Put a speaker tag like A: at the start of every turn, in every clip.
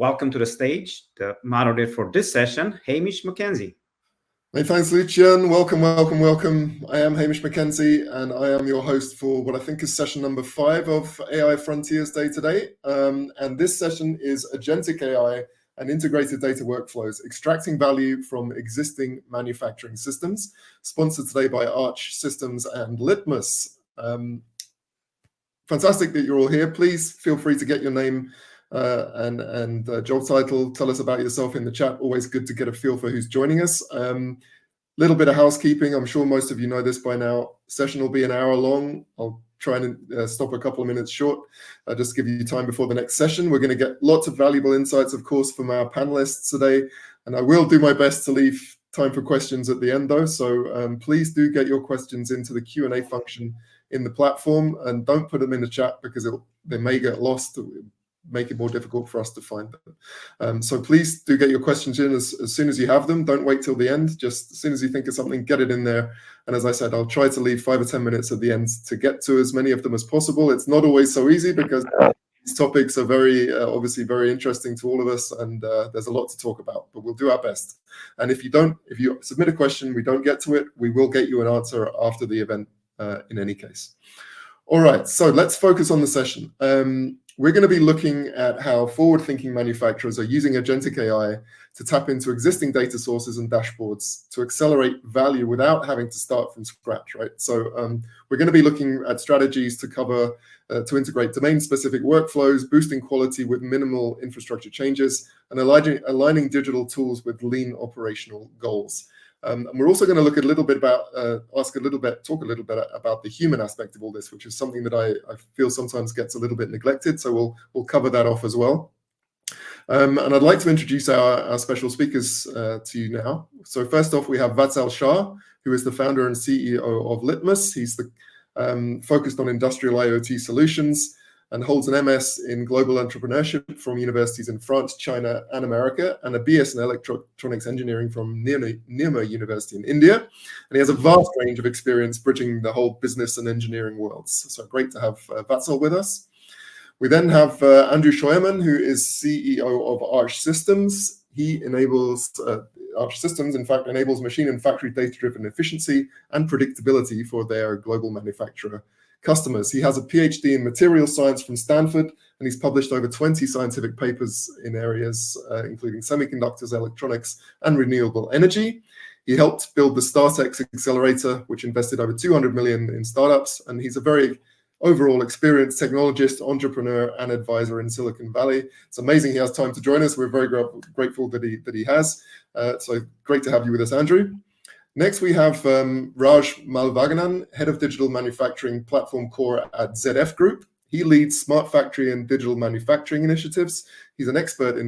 A: welcome to the stage the moderator for this session, Hamish Mackenzie.
B: Many thanks, Lucian. Welcome. I am Hamish Mackenzie, and I am your host for what I think is session number 5 of AI Frontiers Day today. And this session is Agentic AI and integrated data workflows, extracting value from existing manufacturing systems, sponsored today by Arch Systems and Litmus. Fantastic that you're all here. Please feel free to get your name and job title. Tell us about yourself in the chat. Always good to get a feel for who's joining us. Little bit of housekeeping. I'm sure most of you know this by now. Session will be an hour long. I'll try and stop a couple of minutes short, just to give you time before the next session. We're going to get lots of valuable insights, of course, from our panelists today, and I will do my best to leave time for questions at the end, though. So please do get your questions into the Q&A function in the platform, and don't put them in the chat because they may get lost, make it more difficult for us to find them. So please do get your questions in as soon as you have them. Don't wait till the end. Just as soon as you think of something, get it in there. And as I said, I'll try to leave 5 or 10 minutes at the end to get to as many of them as possible. It's not always so easy because these topics are very, obviously very interesting to all of us, and there's a lot to talk about, but we'll do our best. And if you submit a question, we don't get to it, we will get you an answer after the event in any case. All right, so let's focus on the session. We're going to be looking at how forward-thinking manufacturers are using agentic AI to tap into existing data sources and dashboards to accelerate value without having to start from scratch, right? So we're going to be looking at strategies to integrate domain-specific workflows, boosting quality with minimal infrastructure changes, and aligning digital tools with lean operational goals. And we're also going to look a little bit about, talk a little bit about the human aspect of all this, which is something that I feel sometimes gets a little bit neglected. So we'll cover that off as well. And I'd like to introduce our special speakers to you now. So first off, we have Vatsal Shah, who is the founder and CEO of Litmus. He's focused on industrial IoT solutions and holds an MS in global entrepreneurship from universities in France, China, and America, and a BS in electronics engineering from Nirma University in India. And he has a vast range of experience bridging the whole business and engineering worlds. So great to have Vatsal with us. We then have Andrew Scheuermann, who is CEO of Arch Systems. He enables, Arch Systems, in fact, enables machine and factory data-driven efficiency and predictability for their global manufacturer customers. He has a PhD in materials science from Stanford, and he's published over 20 scientific papers in areas including semiconductors, electronics, and renewable energy. He helped build the StartX Accelerator, which invested over 200 million in startups, and he's a very overall experienced technologist, entrepreneur, and advisor in Silicon Valley. It's amazing he has time to join us. We're very grateful that he has. So great to have you with us, Andrew. Next, we have Raj Malvaganan, Head of Digital Manufacturing Platform Core at ZF Group. He leads smart factory and digital manufacturing initiatives. He's an expert in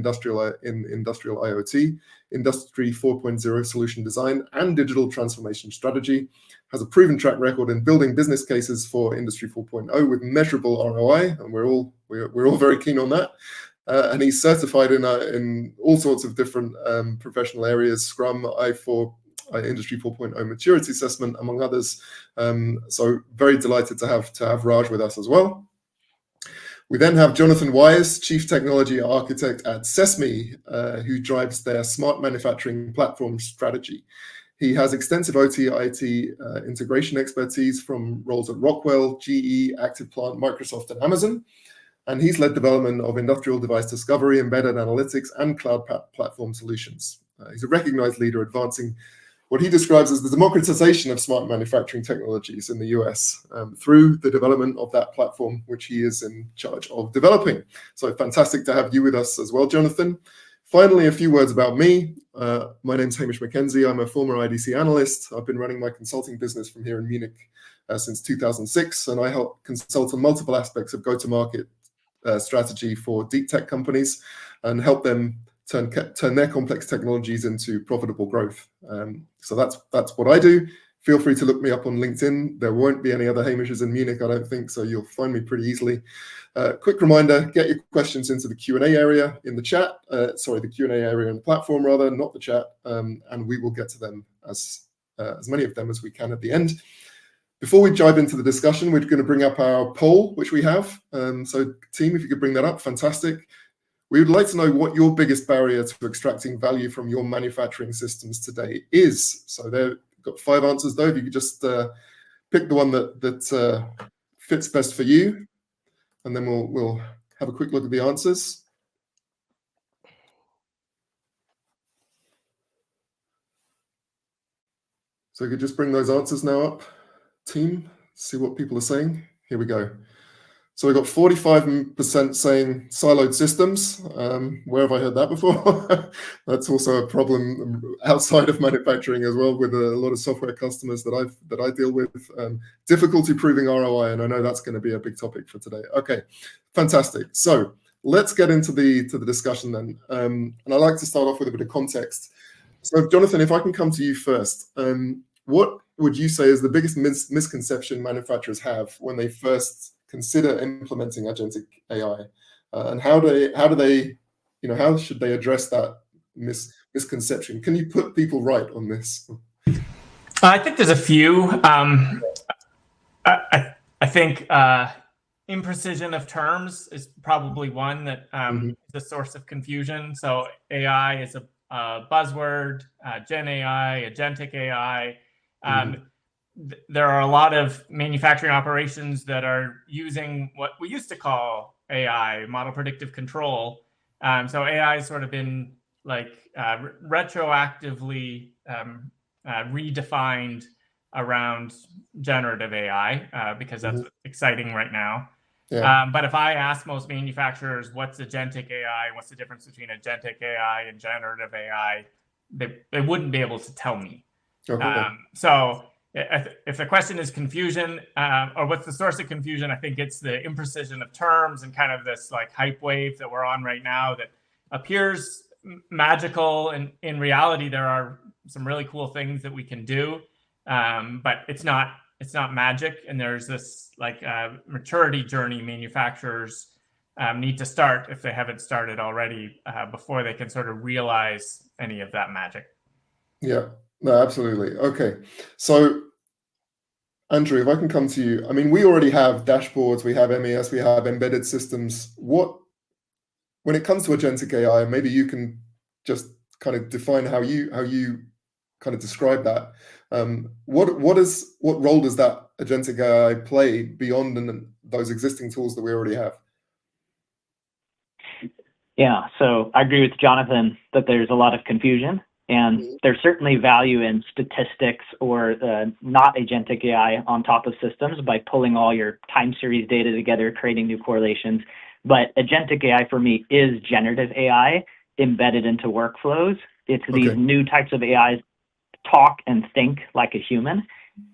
B: industrial IoT, Industry 4.0 solution design, and digital transformation strategy. Has a proven track record in building business cases for Industry 4.0 with measurable ROI, and we're all very keen on that. And he's certified in all sorts of different professional areas: Scrum, I4. Industry 4.0 maturity assessment, among others. So very delighted to have Raj with us as well. We then have Jonathan Wise, Chief Technology Architect at Sesame, who drives their smart manufacturing platform strategy. He has extensive OT/IT integration expertise from roles at Rockwell, GE, ActivePlant, Microsoft, and Amazon. And he's led development of industrial device discovery, embedded analytics, and cloud platform solutions. He's a recognized leader advancing what he describes as the democratization of smart manufacturing technologies in the US through the development of that platform, which he is in charge of developing. So fantastic to have you with us as well, Jonathan. Finally, a few words about me. My name's Hamish Mackenzie. I'm a former IDC analyst. I've been running my consulting business from here in Munich since 2006, and I help consult on multiple aspects of go-to-market strategy for deep tech companies and help them turn their complex technologies into profitable growth. So that's what I do. Feel free to look me up on LinkedIn. There won't be any other Hamishes in Munich, I don't think, so you'll find me pretty easily. Quick reminder, get your questions into the Q&A area in the chat. The Q&A area in the platform, rather, not the chat, and we will get to them as many of them as we can at the end. Before we dive into the discussion, we're going to bring up our poll, which we have. So team, if you could bring that up, fantastic. We would like to know what your biggest barrier to extracting value from your manufacturing systems today is. So there, got 5 answers though. If you could just pick the one that fits best for you, and then we'll have a quick look at the answers. So you could just bring those answers now up, team, see what people are saying. Here we go. So we've got 45% saying siloed systems. Where have I heard that before? That's also a problem outside of manufacturing as well, with a lot of software customers that I deal with. Difficulty proving ROI, and I know that's going to be a big topic for today. Okay, fantastic. So let's get into the discussion then. And I like to start off with a bit of context. So Jonathan, if I can come to you first, what would you say is the biggest misconception manufacturers have when they first consider implementing agentic AI, and how should they address that misconception? Can you put people right on this?
C: I think there's a few. I think imprecision of terms is probably one that is a source of confusion. So AI is a buzzword, Gen AI, Agentic AI. There are a lot of manufacturing operations that are using what we used to call AI, model predictive control. So AI has sort of been like retroactively redefined around generative AI because that's exciting right now. Yeah. But if I ask most manufacturers what's agentic AI, what's the difference between agentic AI and generative AI, they wouldn't be able to tell me. Okay. So if the question is confusion, or what's the source of confusion, I think it's the imprecision of terms and kind of this like hype wave that we're on right now that appears magical, and in reality there are some really cool things that we can do, but it's not magic. And there's this like maturity journey manufacturers need to start, if they haven't started already, before they can sort of realize any of that magic.
B: Yeah, no, absolutely. Okay, so Andrew, if I can come to you, I mean, we already have dashboards, we have MES, we have embedded systems. When it comes to agentic AI, maybe you can just kind of define how you kind of describe that. What role does that agentic AI play beyond those existing tools that we already have?
D: Yeah, so I agree with Jonathan that there's a lot of confusion, and there's certainly value in statistics or not agentic AI on top of systems by pulling all your time series data together, creating new correlations. But agentic AI for me is generative AI embedded into workflows. It's these new types of AIs talk and think like a human.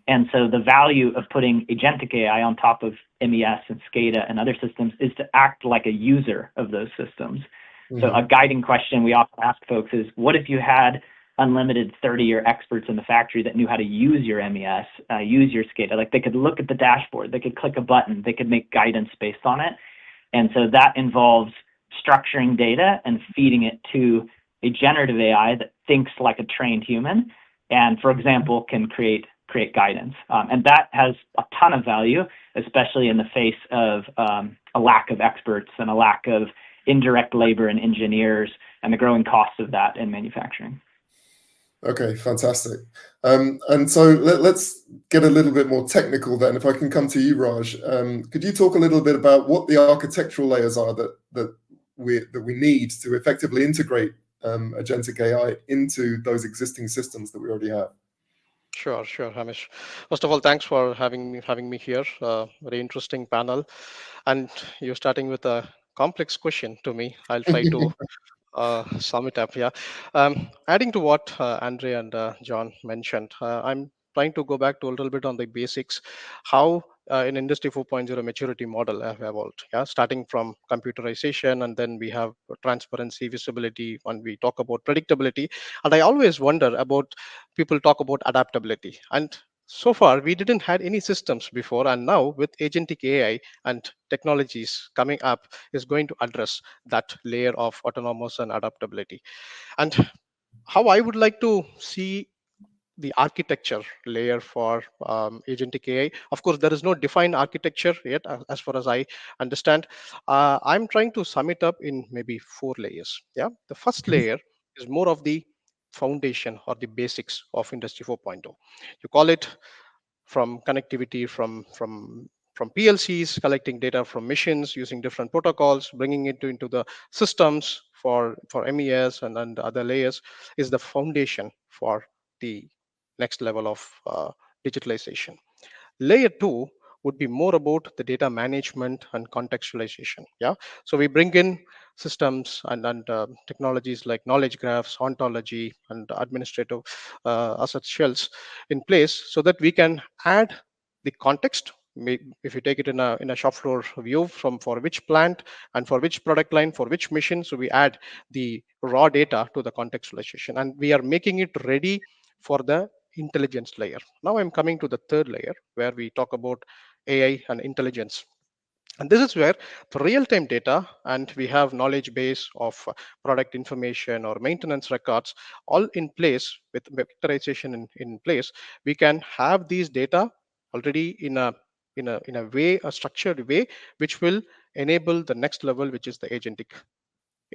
D: And so the value of putting agentic AI on top of MES and SCADA and other systems is to act like a user of those systems. So a guiding question we often ask folks is, what if you had unlimited 30-year experts in the factory that knew how to use your MES, use your SCADA? Like they could look at the dashboard, they could click a button, they could make guidance based on it. And so that involves structuring data and feeding it to a generative AI that thinks like a trained human and, for example, can create guidance. And that has a ton of value, especially in the face of a lack of experts and a lack of indirect labor and engineers and the growing costs of that in manufacturing.
B: Okay, fantastic. And so let's get a little bit more technical then. If I can come to you, Raj, could you talk a little bit about what the architectural layers are that we need to effectively integrate agentic AI into those existing systems that we already have?
E: Sure, Hamish. First of all, thanks for having me here. Very interesting panel, and you're starting with a complex question to me. I'll try to sum it up. Yeah, adding to what Andre and John mentioned, I'm trying to go back to a little bit on the basics, how in Industry 4.0 maturity model have evolved. Yeah, starting from computerization, and then we have transparency, visibility, and we talk about predictability. And I always wonder about people talk about adaptability, and so far we didn't had any systems before, and now with agentic AI and technologies coming up is going to address that layer of autonomous and adaptability. And how I would like to see the architecture layer for agentic AI. Of course, there is no defined architecture yet, as far as I understand. I'm trying to sum it up in maybe 4 layers. Yeah, the first layer is more of the foundation or the basics of Industry 4.0. You call it from connectivity from PLCs, collecting data from machines using different protocols, bringing it into the systems for MES and other layers is the foundation for the next level of digitalization. Layer 2 would be more about the data management and contextualization. Yeah, so we bring in systems and technologies like knowledge graphs, ontology, and administrative asset shells in place so that we can add the context. If you take it in a shop floor view, from for which plant and for which product line, for which mission, so we add the raw data to the contextualization, and we are making it ready for the intelligence layer. Now I'm coming to the third layer where we talk about AI and intelligence. And this is where the real-time data, and we have knowledge base of product information or maintenance records all in place with vectorization in place. We can have these data already in a way, a structured way, which will enable the next level, which is the agentic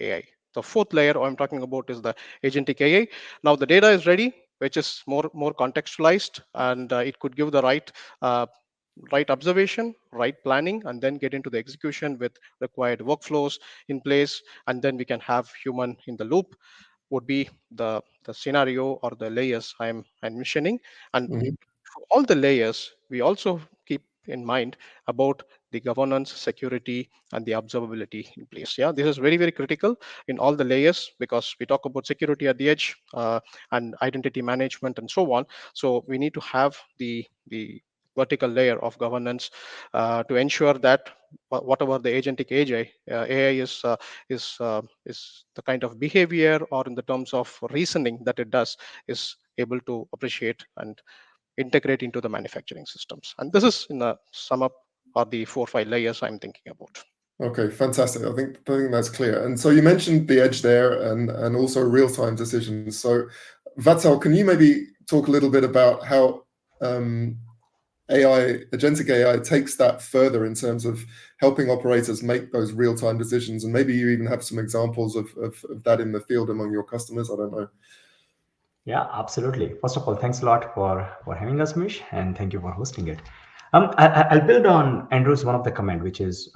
E: AI. The fourth layer I'm talking about is the agentic AI. Now the data is ready, which is more contextualized, and it could give the right observation, right planning, and then get into the execution with required workflows in place, and then we can have human in the loop. Would be the scenario or the layers I'm mentioning. And for all the layers, we also keep in mind about the governance, security, and the observability in place. Yeah, this is very, very critical in all the layers because we talk about security at the edge and identity management and so on. So we need to have the vertical layer of governance to ensure that whatever the agentic AI is the kind of behavior or in the terms of reasoning that it does is able to appreciate and integrate into the manufacturing systems. And this is in a sum up are the 4 or 5 layers I'm thinking about.
B: Okay, fantastic. I think that's clear. And so you mentioned the edge there and also real-time decisions. So Vatsal, can you maybe talk a little bit about how agentic AI takes that further in terms of helping operators make those real-time decisions? And maybe you even have some examples of that in the field among your customers. I don't know.
F: Yeah, absolutely. First of all, thanks a lot for having us, Mish, and thank you for hosting it. I'll build on Andrew's one of the comment, which is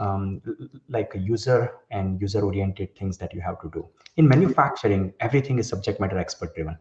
F: like a user and user-oriented things that you have to do. In manufacturing, everything is subject matter expert driven.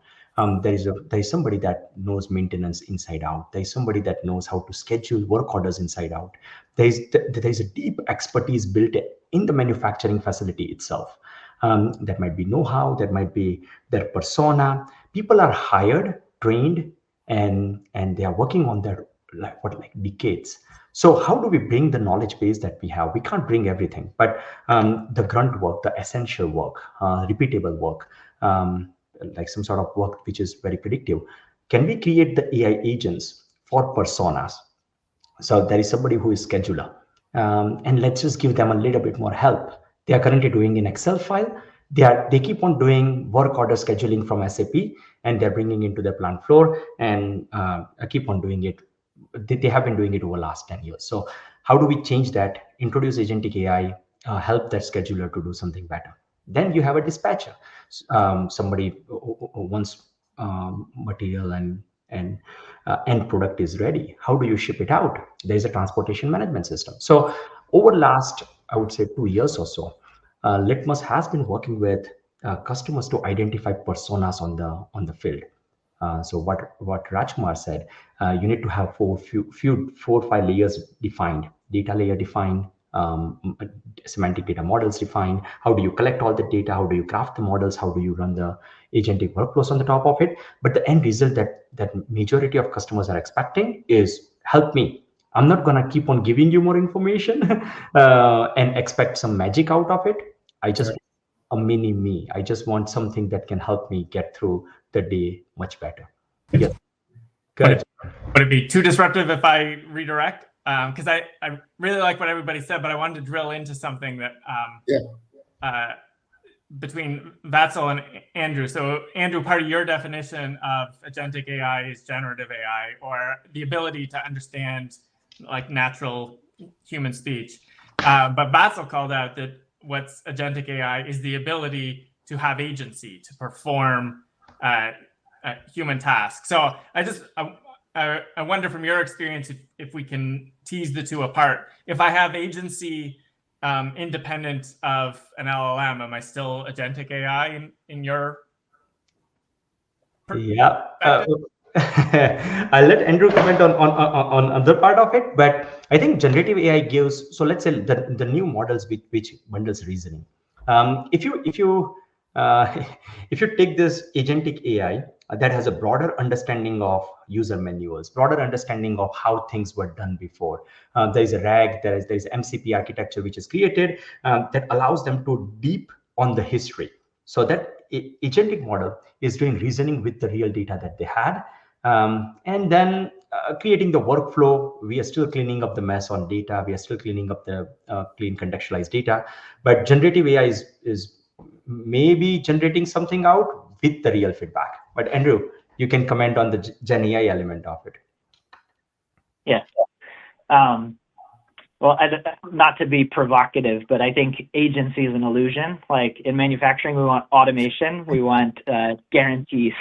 F: There is somebody that knows maintenance inside out. There is somebody that knows how to schedule work orders inside out. There is a deep expertise built in the manufacturing facility itself. That might be know-how, that might be their persona. People are hired, trained, and they are working on their like decades. So how do we bring the knowledge base that we have? We can't bring everything, but the grunt work, the essential work, repeatable work, like some sort of work which is very predictive. Can we create the AI agents for personas? So there is somebody who is scheduler, and let's just give them a little bit more help. They are currently doing in Excel file. They keep on doing work order scheduling from SAP, and they're bringing into their plant floor and keep on doing it. They have been doing it over the last 10 years. So how do we change that? Introduce agentic AI, help that scheduler to do something better. Then you have a dispatcher, somebody who wants material and end product is ready. How do you ship it out? There is a transportation management system. So over last, I would say 2 years or so, Litmus has been working with customers to identify personas on the field. So what Rajkumar said, you need to have four or five layers defined: data layer defined, semantic data models defined. How do you collect all the data? How do you craft the models? How do you run the agentic workflows on the top of it? But the end result that majority of customers are expecting is, help me. I'm not gonna keep on giving you more information and expect some magic out of it. I just want a mini me. I just want something that can help me get through the day much better. Yes.
C: Would it be too disruptive if I redirect? Because I really like what everybody said, but I wanted to drill into something that between Vatsal and Andrew. So Andrew, part of your definition of agentic AI is generative AI, or the ability to understand like natural human speech. But Vatsal called out that what's agentic AI is the ability to have agency, to perform human tasks. So I wonder from your experience if we can tease the two apart. If I have agency independent of an LLM, am I still agentic AI in your
F: Yeah. I'll let Andrew comment on other part of it, but I think generative AI gives, so let's say the new models which bundles reasoning. If you if you take this agentic AI that has a broader understanding of user manuals, broader understanding of how things were done before, there is a RAG, there is MCP architecture which is created that allows them to deep on the history. So that agentic model is doing reasoning with the real data that they had, and then creating the workflow. We are still cleaning up the mess on data. We are still cleaning up the clean contextualized data. But generative AI is maybe generating something out with the real feedback. But Andrew, you can comment on the Gen AI element of it.
D: Yeah. Well, not to be provocative, but I think agency is an illusion. Like in manufacturing, we want automation, we want guarantees.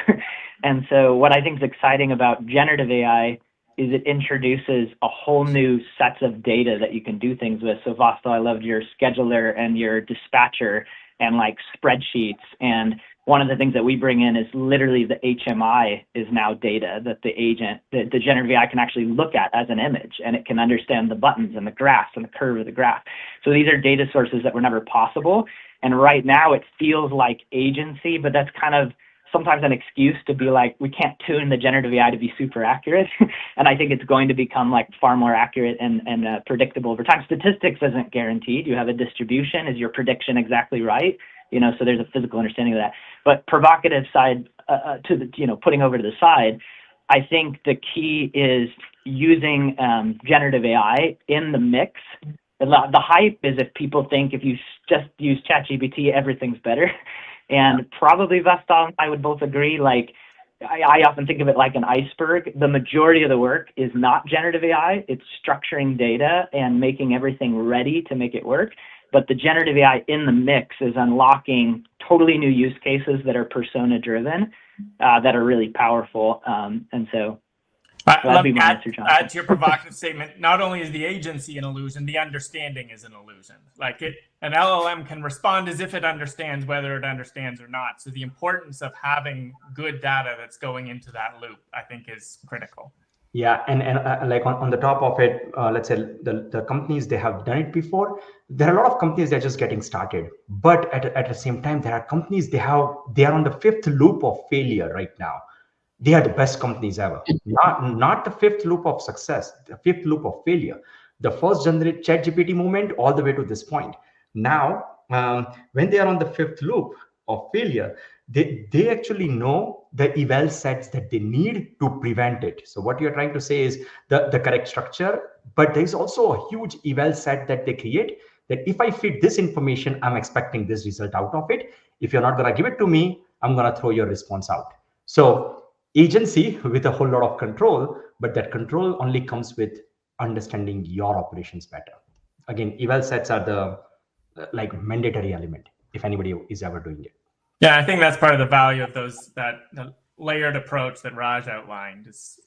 D: And so what I think is exciting about generative AI is it introduces a whole new sets of data that you can do things with. So Vatsal, I loved your scheduler and your dispatcher and like spreadsheets. And one of the things that we bring in is literally the HMI is now data that the generative AI can actually look at as an image, and it can understand the buttons and the graphs and the curve of the graph. So these are data sources that were never possible. And right now it feels like agency, but that's kind of sometimes an excuse to be like, we can't tune the generative AI to be super accurate. And I think it's going to become like far more accurate and predictable over time. Statistics isn't guaranteed. You have a distribution. Is your prediction exactly right? So there's a physical understanding of that. But provocative side to the, putting over to the side, I think the key is using generative AI in the mix. The hype is if people think if you just use ChatGPT, everything's better. And probably Vatsal and I would both agree, like, I often think of it like an iceberg. The majority of the work is not generative AI. It's structuring data and making everything ready to make it work. But the generative AI in the mix is unlocking totally new use cases that are persona driven, that are really powerful. And so that'd be my answer, Jonathan.
C: Add to your provocative statement, not only is the agency an illusion, the understanding is an illusion. Like an LLM can respond as if it understands whether it understands or not. So the importance of having good data that's going into that loop, I think, is critical.
F: Yeah, and like on the top of it, let's say the companies, they have done it before. There are a lot of companies that are just getting started, but at the same time, there are companies they are on the fifth loop of failure right now. They are the best companies ever. Not the fifth loop of success, the fifth loop of failure. The first generate ChatGPT movement all the way to this point. Now, when they are on the fifth loop of failure, they actually know the eval sets that they need to prevent it. So what you're trying to say is the correct structure, but there's also a huge eval set that they create that if I feed this information, I'm expecting this result out of it. If you're not going to give it to me, I'm going to throw your response out. So agency with a whole lot of control, but that control only comes with understanding your operations better. Again, eval sets are the like mandatory element if anybody is ever doing it.
C: Yeah, I think that's part of the value of that layered approach that Raj outlined. Is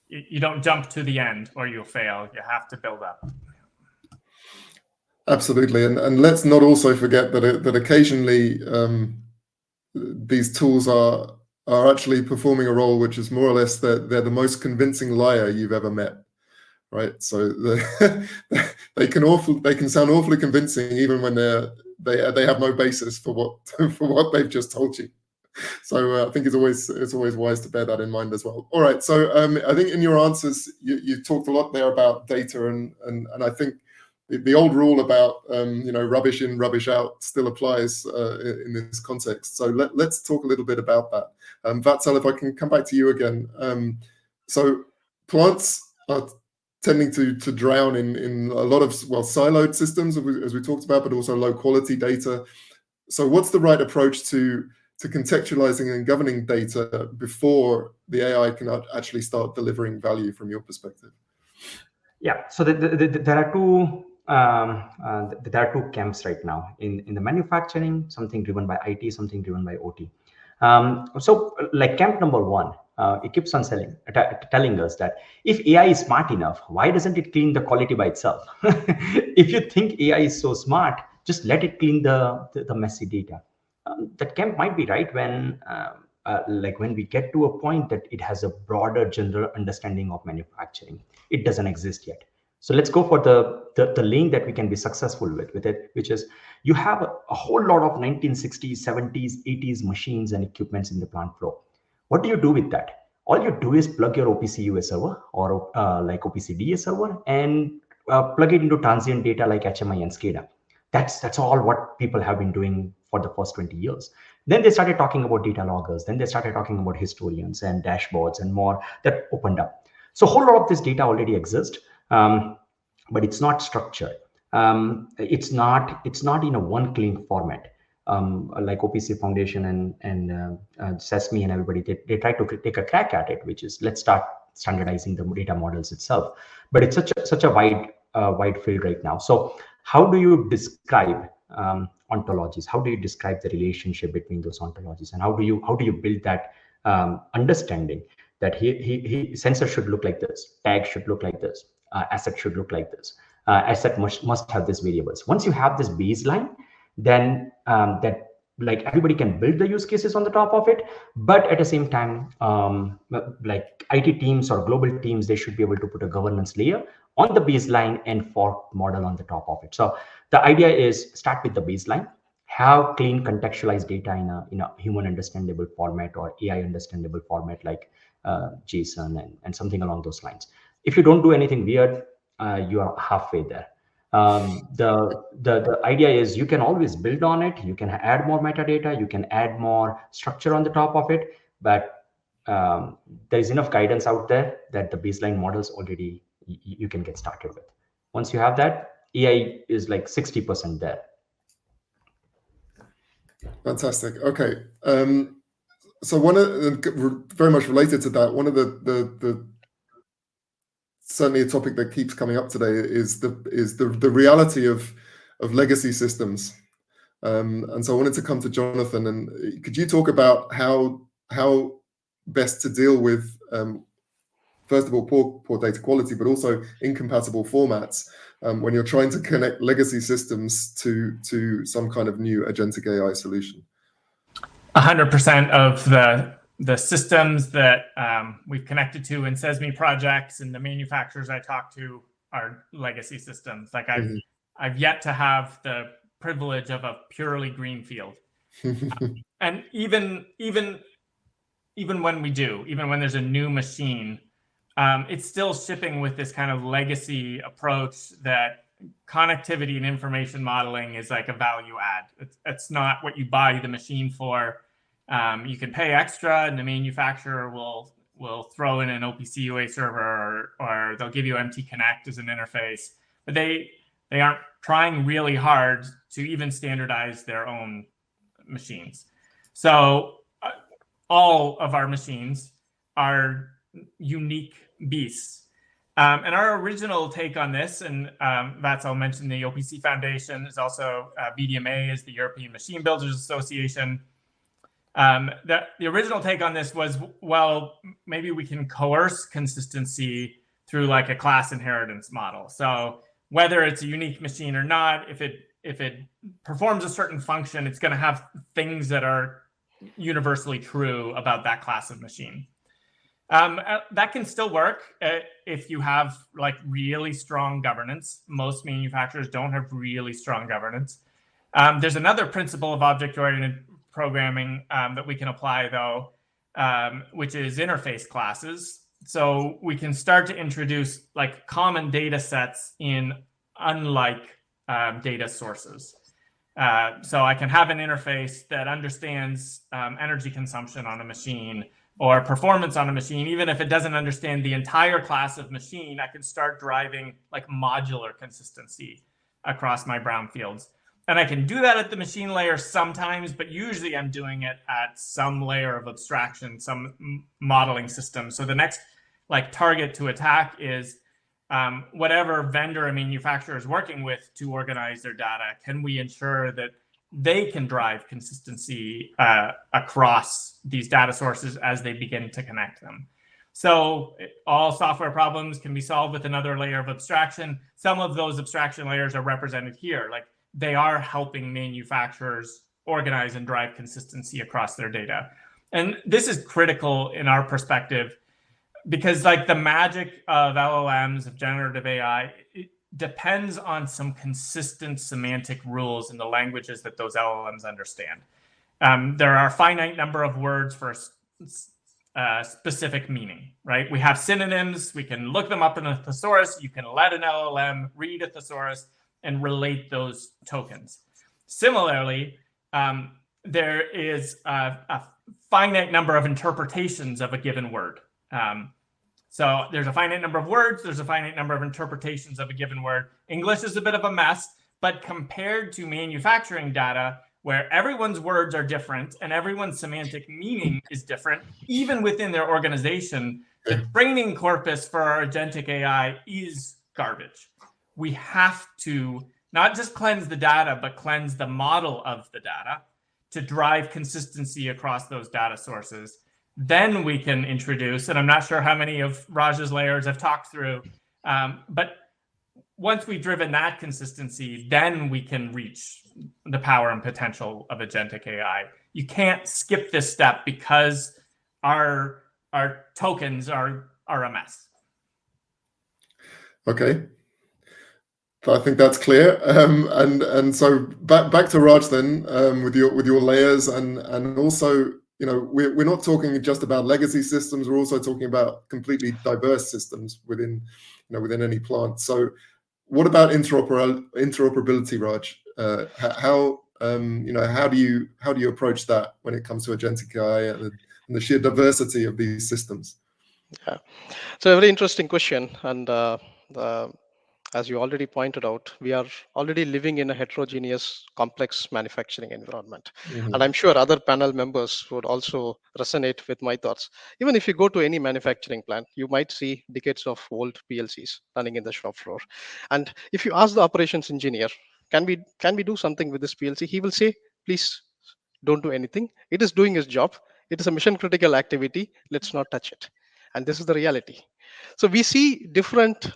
C: you don't jump to the end or you'll fail. You have to build up.
B: Absolutely, and let's not also forget that occasionally these tools are actually performing a role which is more or less that they're the most convincing liar you've ever met, right? So they can sound awfully convincing even when they have no basis for what they've just told you. So I think it's always wise to bear that in mind as well. All right, so I think in your answers you talked a lot there about data, and I think the old rule about rubbish in, rubbish out still applies in this context. So let's talk a little bit about that. Vatsal, if I can come back to you again. So plants are tending to drown in a lot of siloed systems, as we talked about, but also low quality data. So what's the right approach to contextualizing and governing data before the AI can actually start delivering value from your perspective?
F: Yeah, so there are two camps right now in the manufacturing, something driven by IT, something driven by OT. So like camp number one, it keeps on telling us that if AI is smart enough, why doesn't it clean the quality by itself? If you think AI is so smart, just let it clean the messy data. That camp might be right when like when we get to a point that it has a broader general understanding of manufacturing. It doesn't exist yet. So let's go for the lane that we can be successful with it, which is you have a whole lot of 1960s, 70s, 80s machines and equipments in the plant floor. What do you do with that? All you do is plug your OPC-UA server or like OPC-DA server and plug it into transient data like HMI and SCADA. That's all what people have been doing for the first 20 years. Then they started talking about data loggers. Then they started talking about historians and dashboards and more that opened up. So a whole lot of this data already exists, but it's not structured. It's not in a one clean format. Like OPC Foundation and Sesame and everybody, they try to take a crack at it, which is let's start standardizing the data models itself. But it's such a wide field right now. So how do you describe ontologies? How do you describe the relationship between those ontologies, and how do you build that understanding that sensor should look like this, tag should look like this, asset should look like this, asset must have these variables. Once you have this baseline, then that like everybody can build the use cases on the top of it, but at the same time, like IT teams or global teams, they should be able to put a governance layer on the baseline and fork model on the top of it. So the idea is start with the baseline, have clean contextualized data in a human understandable format or AI understandable format like JSON and something along those lines. If you don't do anything weird, you are halfway there. The idea is you can always build on it. You can add more metadata. You can add more structure on the top of it. But there is enough guidance out there that the baseline models already you can get started with. Once you have that, AI is like 60% there.
B: Fantastic. Okay. So one of very much related to that, one of the certainly a topic that keeps coming up today is the reality of legacy systems. And so I wanted to come to Jonathan, and could you talk about how best to deal with first of all poor data quality, but also incompatible formats when you're trying to connect legacy systems to some kind of new agentic AI solution?
C: 100% of the systems that we've connected to in Sesame projects and the manufacturers I talk to are legacy systems. Like I've yet to have the privilege of a purely green field. And even when we do, even when there's a new machine, it's still shipping with this kind of legacy approach that connectivity and information modeling is like a value add. It's not what you buy the machine for. You can pay extra, and the manufacturer will throw in an OPC-UA server, or they'll give you MT Connect as an interface. But they aren't trying really hard to even standardize their own machines. So all of our machines are unique beasts. And our original take on this, and Vatsal mentioned the OPC Foundation, is also BDMA is the European Machine Builders Association. The original take on this was, well, maybe we can coerce consistency through like a class inheritance model. So whether it's a unique machine or not, if it performs a certain function, it's going to have things that are universally true about that class of machine. That can still work if you have like really strong governance. Most manufacturers don't have really strong governance. There's another principle of object-oriented programming that we can apply though, which is interface classes. So we can start to introduce like common data sets in unlike data sources. So I can have an interface that understands energy consumption on a machine or performance on a machine. Even if it doesn't understand the entire class of machine, I can start driving like modular consistency across my brownfields. And I can do that at the machine layer sometimes, but usually I'm doing it at some layer of abstraction, some modeling system. So the next like target to attack is whatever vendor a manufacturer is working with to organize their data. Can we ensure that they can drive consistency across these data sources as they begin to connect them? So all software problems can be solved with another layer of abstraction. Some of those abstraction layers are represented here. Like they are helping manufacturers organize and drive consistency across their data. And this is critical in our perspective because like the magic of LLMs, of generative AI, it depends on some consistent semantic rules in the languages that those LLMs understand. There are a finite number of words for specific meaning, right? We have synonyms, we can look them up in a thesaurus, you can let an LLM read a thesaurus and relate those tokens. Similarly, there is a finite number of interpretations of a given word. So there's a finite number of words, there's a finite number of interpretations of a given word. English is a bit of a mess, but compared to manufacturing data, where everyone's words are different and everyone's semantic meaning is different, even within their organization, the training corpus for our agentic AI is garbage. We have to not just cleanse the data, but cleanse the model of the data to drive consistency across those data sources. Then we can introduce, and I'm not sure how many of Raj's layers I've talked through, but once we've driven that consistency, then we can reach the power and potential of agentic AI. You can't skip this step because our tokens are a mess.
B: Okay. I think that's clear. And so back to Raj then, with your layers and also, you know, we're not talking just about legacy systems. We're also talking about completely diverse systems within, you know, within any plant. So what about interoperability, Raj? How you know, how do you approach that when it comes to agentic AI and the sheer diversity of these systems?
E: Yeah, so a very interesting question, and as you already pointed out, we are already living in a heterogeneous, complex manufacturing environment.
B: Mm-hmm.
E: And I'm sure other panel members would also resonate with my thoughts. Even if you go to any manufacturing plant, you might see decades of old PLCs running in the shop floor. And if you ask the operations engineer, can we do something with this PLC? He will say, please don't do anything. It is doing its job. It is a mission critical activity. Let's not touch it. And this is the reality. So we see different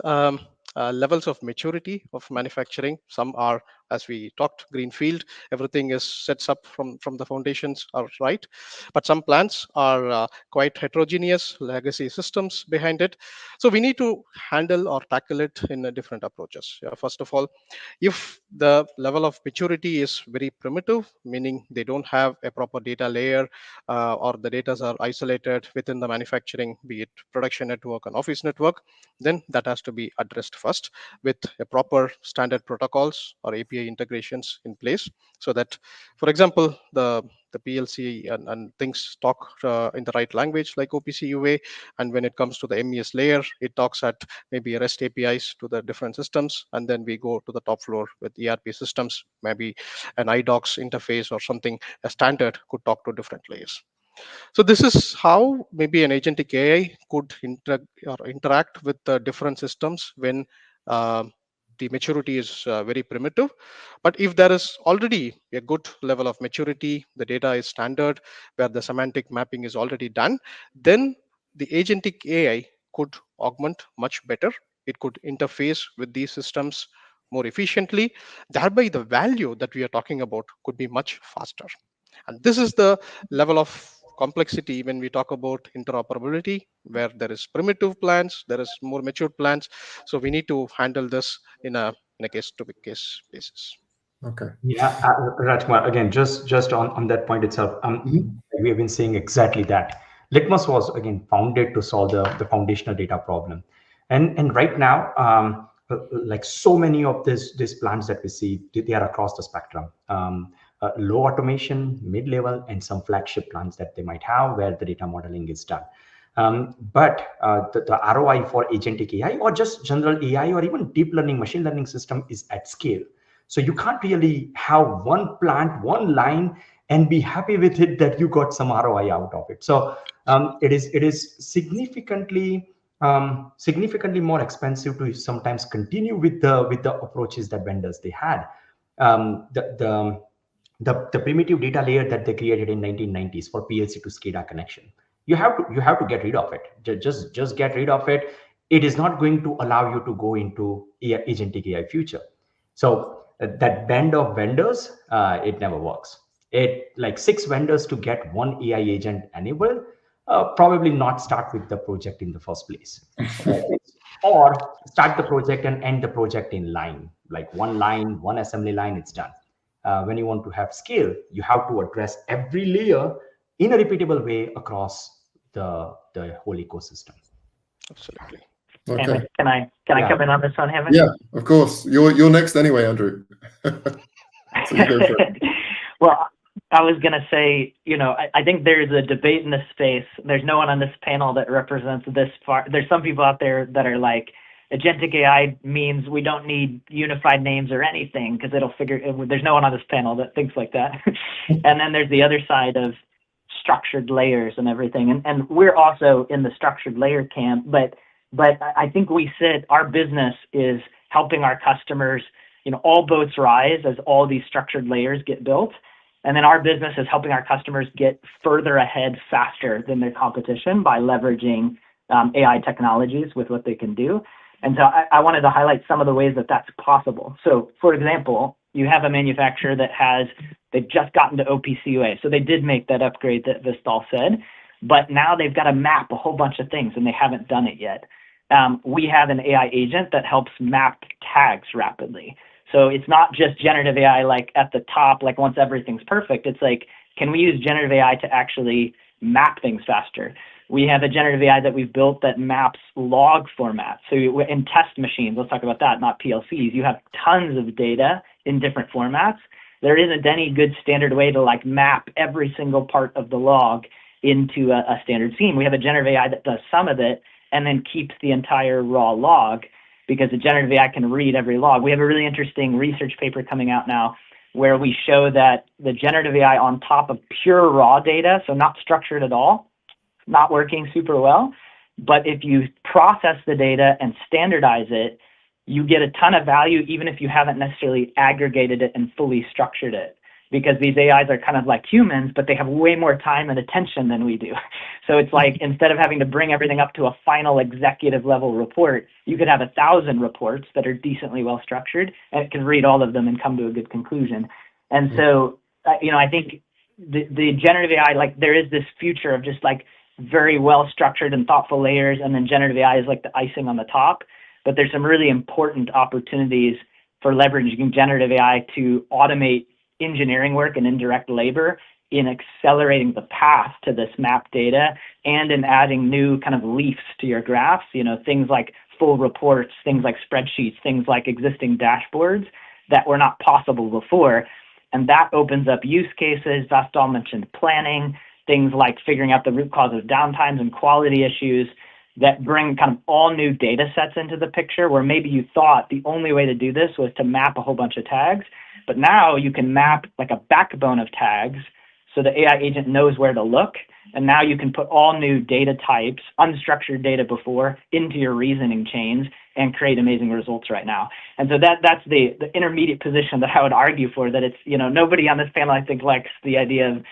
E: levels of maturity of manufacturing. Some are, as we talked, greenfield. Everything is sets up from the foundations are right, but some plants are quite heterogeneous, legacy systems behind it. So we need to handle or tackle it in different approaches. First of all, if the level of maturity is very primitive, meaning they don't have a proper data layer, or the data are isolated within the manufacturing, be it production network and office network, then that has to be addressed first with a proper standard protocols or API integrations in place, so that, for example, the PLC and things talk in the right language like OPC UA, and when it comes to the MES layer, it talks at maybe REST APIs to the different systems, and then we go to the top floor with ERP systems, maybe an iDocs interface or something, a standard could talk to different layers. So this is how maybe an agentic AI could interact with the different systems when the maturity is very primitive. But if there is already a good level of maturity, the data is standard, where the semantic mapping is already done, then the agentic AI could augment much better. It could interface with these systems more efficiently. Thereby, the value that we are talking about could be much faster. And this is the level of complexity when we talk about interoperability, where there is primitive plans, there is more mature plans. So we need to handle this in a case to case basis.
B: Okay.
F: Yeah, Rajkumar, again, just on that point itself, we have been saying exactly that. Litmus was again founded to solve the foundational data problem, and right now, like so many of these plants that we see, they are across the spectrum. Low automation, mid-level, and some flagship plants that they might have where the data modeling is done. But the ROI for agentic AI or just general AI or even deep learning, machine learning system is at scale. So you can't really have one plant, one line, and be happy with it that you got some ROI out of it. So it is significantly more expensive to sometimes continue with the approaches that vendors they had. The primitive data layer that they created in 1990s for PLC to SCADA connection, you have to get rid of it. Just get rid of it. It is not going to allow you to go into agentic AI future. So that band of vendors, it never works. It like 6 vendors to get one AI agent enabled, probably not start with the project in the first place. Or start the project and end the project in line, like one line, one assembly line, it's done. When you want to have scale, you have to address every layer in a repeatable way across the whole ecosystem.
E: Absolutely.
B: Okay.
D: Can I come in on this one, Hemant?
B: Yeah, of course. You're next anyway, Andrew. So you go for it.
D: Well, I was going to say, I think there's a debate in this space. There's no one on this panel that represents this far. There's some people out there that are like, agentic AI means we don't need unified names or anything because it'll there's no one on this panel that thinks like that. And then there's the other side of structured layers and everything. And we're also in the structured layer camp, but I think our business is helping our customers, all boats rise as all these structured layers get built. And then our business is helping our customers get further ahead faster than their competition by leveraging AI technologies with what they can do. And so I wanted to highlight some of the ways that that's possible. So, for example, you have a manufacturer they've just gotten to OPC-UA. So they did make that upgrade that Vistal said, but now they've got to map a whole bunch of things and they haven't done it yet. We have an AI agent that helps map tags rapidly. So it's not just generative AI like at the top, like once everything's perfect. It's like, can we use generative AI to actually map things faster? We have a generative AI that we've built that maps log formats. So in test machines, let's talk about that, not PLCs. You have tons of data in different formats. There isn't any good standard way to like map every single part of the log into a standard scene. We have a generative AI that does some of it and then keeps the entire raw log because the generative AI can read every log. We have a really interesting research paper coming out now where we show that the generative AI on top of pure raw data, so not structured at all, not working super well. But if you process the data and standardize it, you get a ton of value, even if you haven't necessarily aggregated it and fully structured it. Because these AIs are kind of like humans, but they have way more time and attention than we do. So it's like, instead of having to bring everything up to a final executive level report, you could have 1,000 reports that are decently well structured, and it can read all of them and come to a good conclusion. And so, I think the generative AI, like there is this future of just like very well structured and thoughtful layers, and then generative AI is like the icing on the top. But there's some really important opportunities for leveraging generative AI to automate engineering work and indirect labor in accelerating the path to this map data and in adding new kind of leafs to your graphs, things like full reports, things like spreadsheets, things like existing dashboards that were not possible before. And that opens up use cases. Vistal mentioned planning, things like figuring out the root cause of downtimes and quality issues that bring kind of all new data sets into the picture where maybe you thought the only way to do this was to map a whole bunch of tags. But now you can map like a backbone of tags so the AI agent knows where to look. And now you can put all new data types, unstructured data before, into your reasoning chains and create amazing results right now. And so that's the intermediate position that I would argue for, that it's, nobody on this panel, I think, likes the idea of,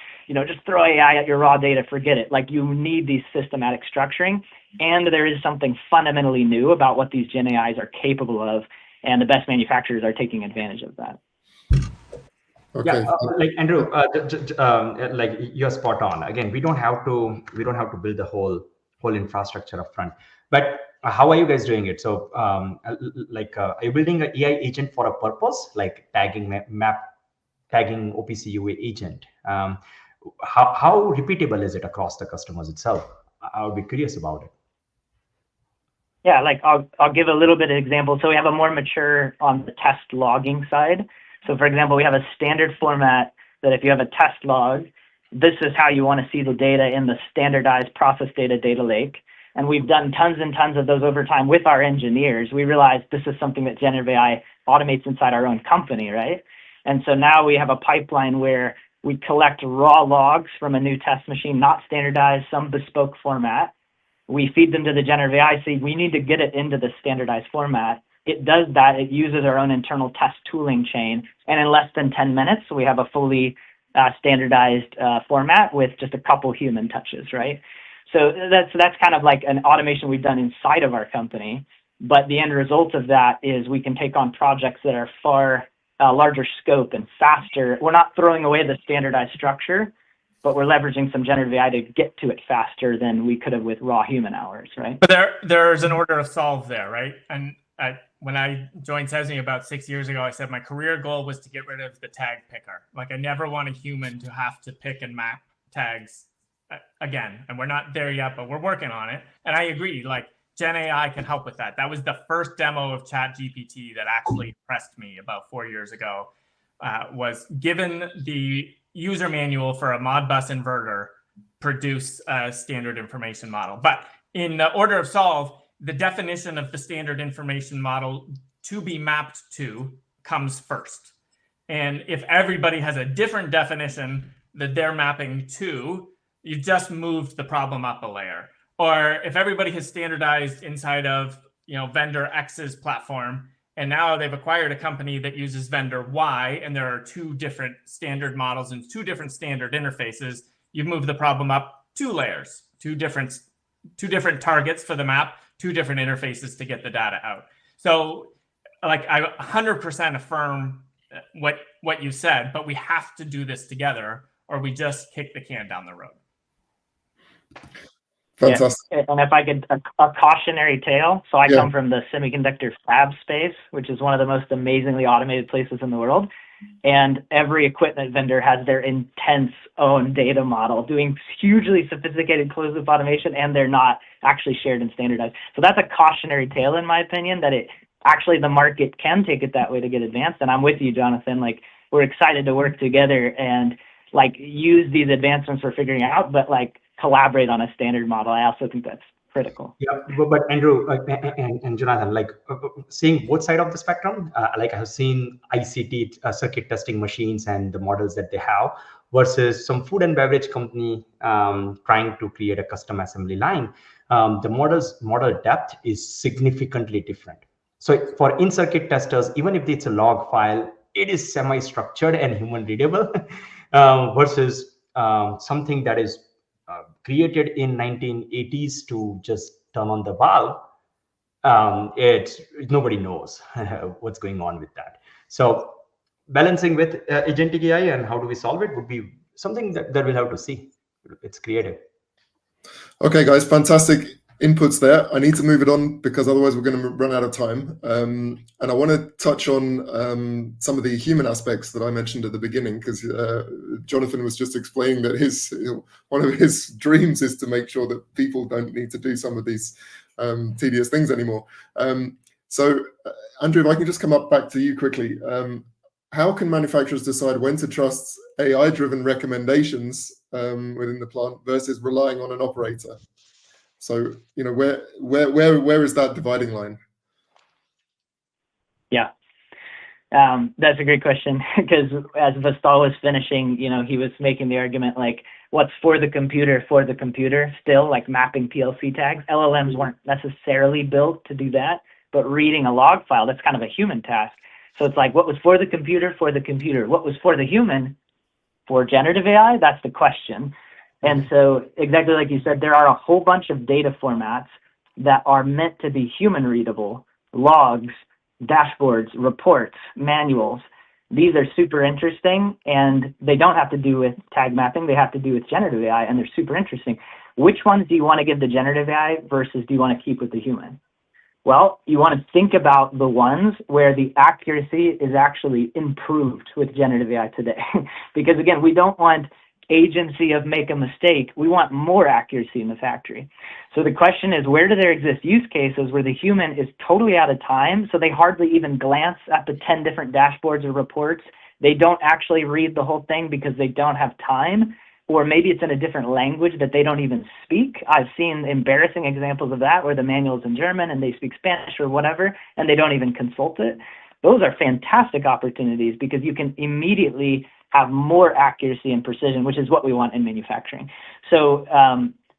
D: just throw AI at your raw data, forget it. Like, you need these systematic structuring. And there is something fundamentally new about what these Gen AIs are capable of. And the best manufacturers are taking advantage of that.
B: Okay.
F: Yeah, like Andrew, like you're spot on. Again, we don't have to build the whole infrastructure up front. But how are you guys doing it? So, are you building an AI agent for a purpose, like tagging OPC-UA agent? How repeatable is it across the customers itself? I would be curious about it.
D: Yeah, like I'll give a little bit of example. So we have a more mature on the test logging side. So for example, we have a standard format that if you have a test log, this is how you want to see the data in the standardized process data lake. and we've done tons and tons of those over time with our engineers, we realized this is something that generative AI automates inside our own company, right? And so now we have a pipeline where we collect raw logs from a new test machine, not standardized, some bespoke format. We feed them to the generative AI, say we need to get it into the standardized format. It does that. It uses our own internal test tooling chain. And in less than 10 minutes, we have a fully standardized format with just a couple human touches, right? So that's kind of like an automation we've done inside of our company. But the end result of that is we can take on projects that are far larger scope and faster. We're not throwing away the standardized structure, but we're leveraging some generative AI to get to it faster than we could have with raw human hours, right?
C: But there's an order of solve there, right? And when I joined Cesme about 6 years ago, I said my career goal was to get rid of the tag picker. Like I never want a human to have to pick and map tags again. And we're not there yet, but we're working on it. And I agree, like Gen AI can help with that. That was the first demo of ChatGPT that actually impressed me about 4 years ago, was given the user manual for a Modbus inverter, produce a standard information model. But in the order of solve, the definition of the standard information model to be mapped to comes first. And if everybody has a different definition that they're mapping to, you just moved the problem up a layer. Or if everybody has standardized inside of vendor X's platform, and now they've acquired a company that uses vendor Y, and there are two different standard models and two different standard interfaces, you've moved the problem up 2 layers, two different targets for the map, 2 different interfaces to get the data out. So like I 100% affirm what you said, but we have to do this together or we just kick the can down the road.
B: Fantastic.
D: Yeah. And if I could, a cautionary tale. So I come from the semiconductor fab space, which is one of the most amazingly automated places in the world. And every equipment vendor has their intense own data model doing hugely sophisticated closed loop automation, and they're not actually shared and standardized. So that's a cautionary tale, in my opinion, that the market can take it that way to get advanced. And I'm with you, Jonathan. Like, we're excited to work together and like use these advancements we're figuring out, but like collaborate on a standard model. I also think that's critical.
F: Yeah, but Andrew and Jonathan, like seeing both sides of the spectrum, like I have seen ICT circuit testing machines and the models that they have versus some food and beverage company trying to create a custom assembly line. The model depth is significantly different. So for in-circuit testers, even if it's a log file, it is semi-structured and human readable versus something that is created in 1980s to just turn on the valve. Nobody knows what's going on with that. So balancing with agentic AI and how do we solve it would be something that we'll have to see. It's creative.
B: Okay, guys, fantastic inputs there. I need to move it on because otherwise we're going to run out of time. And I want to touch on some of the human aspects that I mentioned at the beginning, because Jonathan was just explaining that one of his dreams is to make sure that people don't need to do some of these tedious things anymore. So Andrew, if I can just come up back to you quickly. How can manufacturers decide when to trust AI-driven recommendations within the plant versus relying on an operator? So, where is that dividing line? Yeah,
D: that's a great question, because as Vestal was finishing, he was making the argument like, what's for the computer still, like mapping PLC tags. LLMs weren't necessarily built to do that, but reading a log file, that's kind of a human task. So it's like, what was for the computer? What was for the human? For generative AI? That's the question. And so exactly like you said, there are a whole bunch of data formats that are meant to be human readable: logs, dashboards, reports, manuals. These are super interesting, and they don't have to do with tag mapping. They have to do with generative AI, and they're super interesting. Which ones do you want to give the generative AI versus do you want to keep with the human? Well, you want to think about the ones where the accuracy is actually improved with generative AI today. Because again, we don't want agency of make a mistake. We want more accuracy in the factory. So the question is, where do there exist use cases where the human is totally out of time, so they hardly even glance at the 10 different dashboards or reports? They don't actually read the whole thing because they don't have time. or maybe it's in a different language that they don't even speak. I've seen embarrassing examples of that where the manual is in German and they speak Spanish or whatever, and they don't even consult it. Those are fantastic opportunities because you can immediately have more accuracy and precision, which is what we want in manufacturing. So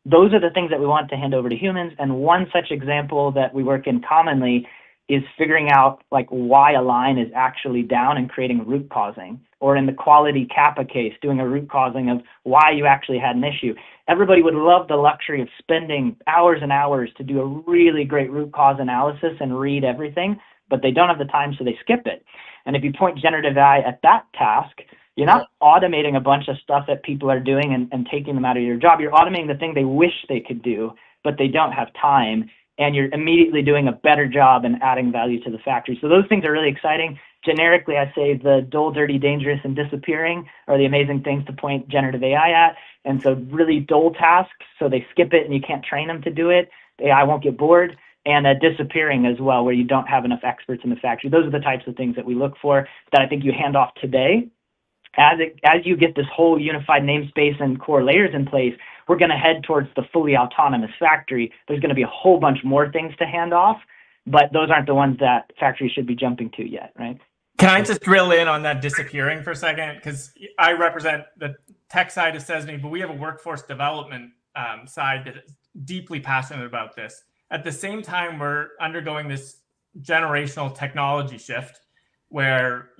D: those are the things that we want to hand over to humans. And one such example that we work in commonly is figuring out like why a line is actually down and creating root causing, or in the quality CAPA case, doing a root causing of why you actually had an issue. Everybody would love the luxury of spending hours and hours to do a really great root cause analysis and read everything, but they don't have the time, so they skip it. And if you point generative AI at that task, you're not automating a bunch of stuff that people are doing and taking them out of your job. You're automating the thing they wish they could do, but they don't have time. And you're immediately doing a better job and adding value to the factory. So those things are really exciting. Generically, I say the dull, dirty, dangerous, and disappearing are the amazing things to point generative AI at. And so really dull tasks, so they skip it and you can't train them to do it. The AI won't get bored. And disappearing as well, where you don't have enough experts in the factory. Those are the types of things that we look for that I think you hand off today. As you get this whole unified namespace and core layers in place, we're going to head towards the fully autonomous factory. There's going to be a whole bunch more things to hand off, but those aren't the ones that factories should be jumping to yet, right?
C: Can I just drill in on that disappearing for a second? Because I represent the tech side of SESME, but we have a workforce development side that is deeply passionate about this. At the same time, we're undergoing this generational technology shift where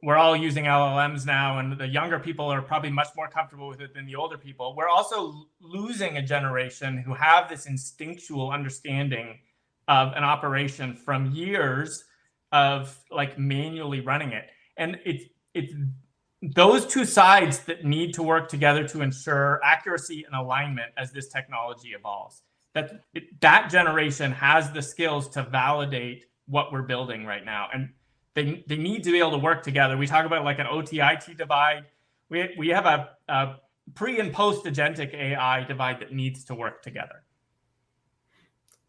C: we're all using LLMs now, and the younger people are probably much more comfortable with it than the older people. We're also losing a generation who have this instinctual understanding of an operation from years of like manually running it. And it's those two sides that need to work together to ensure accuracy and alignment as this technology evolves. That generation has the skills to validate what we're building right now. And they need to be able to work together. We talk about like an OT-IT divide. We have a pre and post agentic AI divide that needs to work together.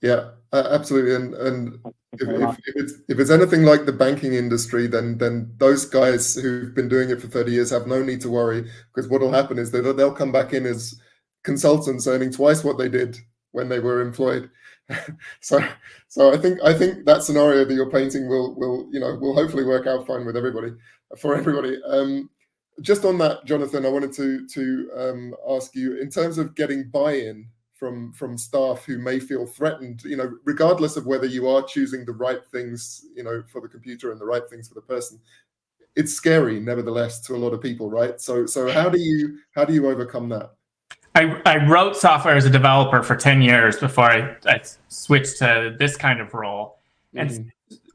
B: Yeah, absolutely. And if it's anything like the banking industry, then those guys who've been doing it for 30 years have no need to worry, because what will happen is they'll come back in as consultants earning twice what they did when they were employed. So I think that scenario that you're painting will hopefully work out fine with everybody, for everybody. Just on that, Jonathan, I wanted to ask you, in terms of getting buy-in from staff who may feel threatened, regardless of whether you are choosing the right things, for the computer and the right things for the person, it's scary, nevertheless, to a lot of people, right? So how do you overcome that?
C: I wrote software as a developer for 10 years before I switched to this kind of role. And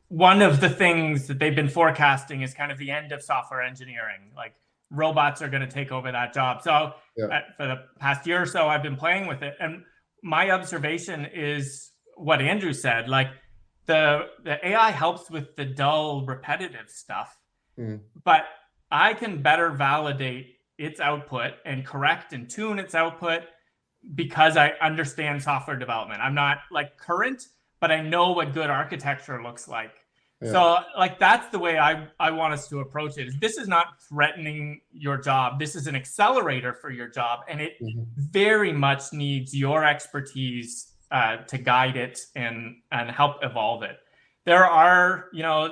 C: one of the things that they've been forecasting is kind of the end of software engineering. Like robots are going to take over that job. So for the past year or so, I've been playing with it. And my observation is what Andrew said, like the AI helps with the dull, repetitive stuff, but I can better validate its output and correct and tune its output because I understand software development. I'm not like current, but I know what good architecture looks like. Yeah. So like that's the way I want us to approach it. This is not threatening your job. This is an accelerator for your job, and it very much needs your expertise to guide it and help evolve it. There are,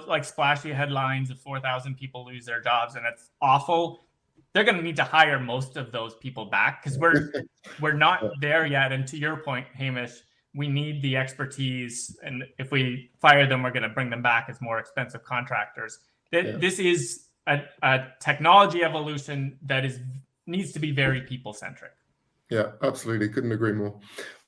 C: like splashy headlines of 4,000 people lose their jobs, and it's awful. They're going to need to hire most of those people back because we're not there yet. And to your point, Hamish, we need the expertise. And if we fire them, we're going to bring them back as more expensive contractors. This is a technology evolution that needs to be very people-centric.
B: Yeah, absolutely. Couldn't agree more.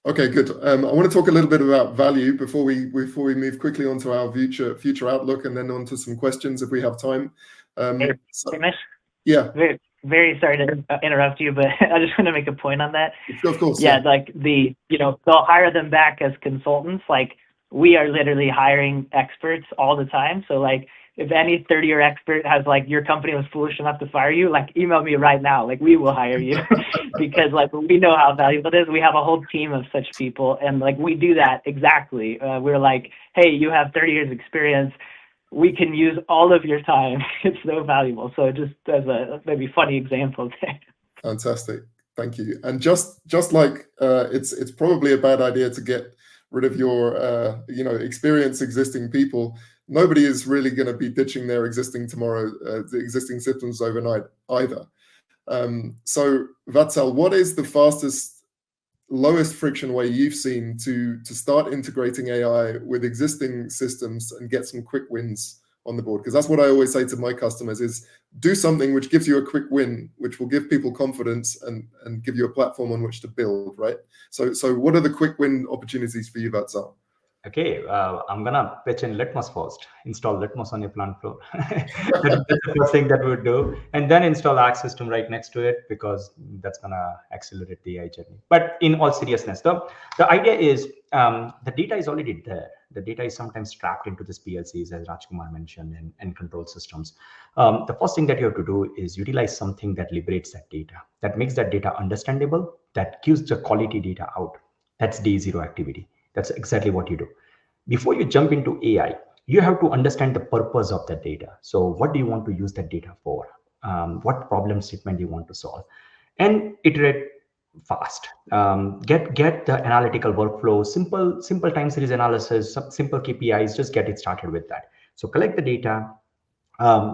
B: Okay, good. I want to talk a little bit about value before we move quickly onto our future outlook and then onto some questions if we have time.
D: Hamish?
B: Yeah.
D: Very, very sorry to interrupt you, but I just want to make a point on that.
B: Of course.
D: Yeah, like they'll hire them back as consultants. Like we are literally hiring experts all the time. So like if any 30-year expert has like your company was foolish enough to fire you, like email me right now. Like we will hire you because like we know how valuable it is. We have a whole team of such people, and like we do that exactly. We're like, hey, you have 30 years experience. We can use all of your time. It's so valuable. So just as a maybe funny example there.
B: Fantastic. Thank you. And just like it's probably a bad idea to get rid of your experienced existing people. Nobody is really going to be ditching their existing the existing systems overnight either. So Vatsal, what is the fastest, lowest friction way you've seen to start integrating AI with existing systems and get some quick wins on the board? Because that's what I always say to my customers is do something which gives you a quick win, which will give people confidence and give you a platform on which to build, right? So what are the quick win opportunities for you, Vatsal?
F: Okay, I'm gonna pitch in Litmus first. Install Litmus on your plant floor. That's the first thing that we would do, and then install Arc system right next to it because that's gonna accelerate the AI journey. But in all seriousness, the idea is the data is already there. The data is sometimes trapped into this PLCs, as Rajkumar mentioned, and control systems. The first thing that you have to do is utilize something that liberates that data, that makes that data understandable, that gives the quality data out. That's day zero activity. That's exactly what you do. Before you jump into AI, you have to understand the purpose of that data. So what do you want to use that data for? What problem statement do you want to solve? And iterate fast. Get the analytical workflow, simple time series analysis, simple KPIs, just get it started with that. So collect the data,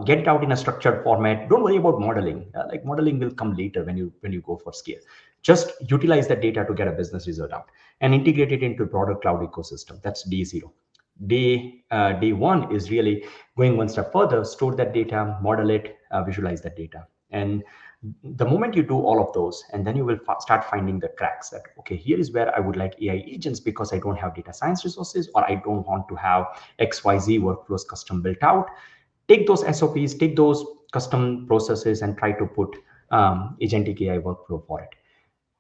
F: get it out in a structured format. Don't worry about modeling. Like modeling will come later when you go for scale. Just utilize that data to get a business result out and integrate it into broader cloud ecosystem. That's day zero. Day one is really going one step further. Store that data, model it, visualize that data, and the moment you do all of those, and then you will start finding the cracks that, okay, here is where I would like AI agents because I don't have data science resources, or I don't want to have XYZ workflows custom built out. Take those SOPs, take those custom processes and try to put agentic AI workflow for it.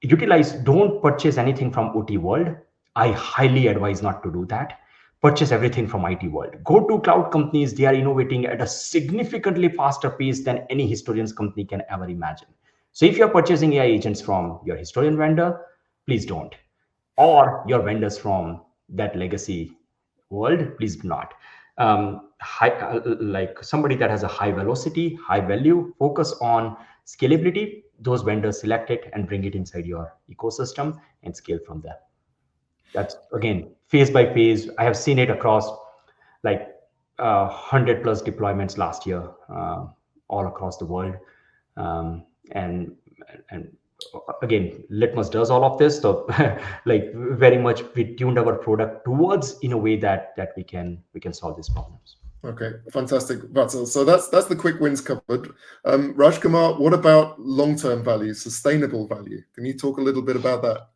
F: Utilize, don't purchase anything from OT world. I highly advise not to do that. Purchase everything from IT world. Go to cloud companies. They are innovating at a significantly faster pace than any historian's company can ever imagine. So if you're purchasing AI agents from your historian vendor, please don't. Or your vendors from that legacy world, please do not. Like somebody that has a high velocity, high value, focus on scalability, those vendors select it and bring it inside your ecosystem and scale from there. That's again, phase by phase. I have seen it across like 100 plus deployments last year, all across the world. And again, Litmus does all of this. So like very much we tuned our product towards in a way that we can solve these problems.
B: Okay, fantastic, Vatsal. So that's the quick wins covered. Rajkumar, what about long-term value, sustainable value? Can you talk a little bit about that?